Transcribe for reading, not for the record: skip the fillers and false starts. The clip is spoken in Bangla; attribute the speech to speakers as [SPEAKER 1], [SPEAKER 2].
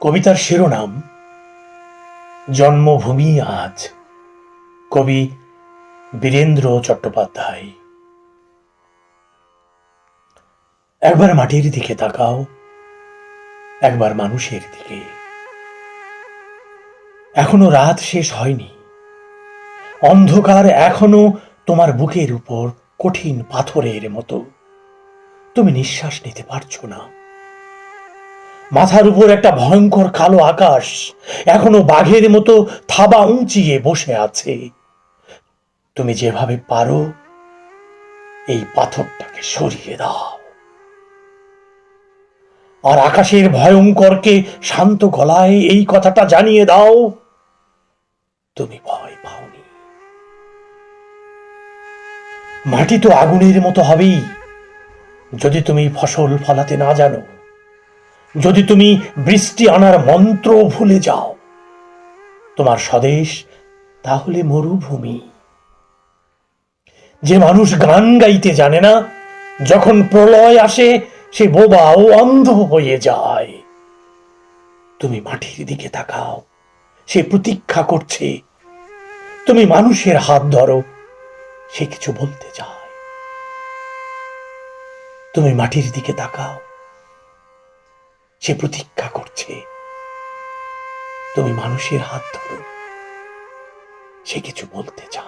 [SPEAKER 1] কবিতার শিরোনাম জন্মভূমি আজ। কবি বীরেন্দ্র চট্টোপাধ্যায়। একবার মাটির দিকে তাকাও, একবার মানুষের দিকে। এখনো রাত শেষ হয়নি, অন্ধকার এখনো তোমার বুকের উপর কঠিন পাথরের মতো। তুমি নিঃশ্বাস নিতে পারছো না। মাথার উপর একটা ভয়ঙ্কর কালো আকাশ এখনো বাঘের মতো থাবা উঁচিয়ে বসে আছে। তুমি যেভাবে পারো এই পাথরটাকে সরিয়ে দাও, আর আকাশের ভয়ঙ্করকে শান্ত গলায় এই কথাটা জানিয়ে দাও, তুমি ভয় পাওনি। মাটি তো আগুনের মতো হবেই যদি তুমি ফসল ফলাতে না জানো, যদি তুমি বৃষ্টি আনার মন্ত্র ভুলে যাও। তোমার স্বদেশ তাহলে মরুভূমি। যে মানুষ গান গাইতে জানে না, যখন প্রলয় আসে সে বোবা ও অন্ধ হয়ে যায়। তুমি মাটির দিকে তাকাও, সে প্রতীক্ষা করছে। তুমি মানুষের হাত ধরো, সে কিছু বলতে চায়। তুমি মাটির দিকে তাকাও, সে প্রতীক্ষা করছে। তুমি মানুষের হাত ধরো, সে কিছু বলতে চায়।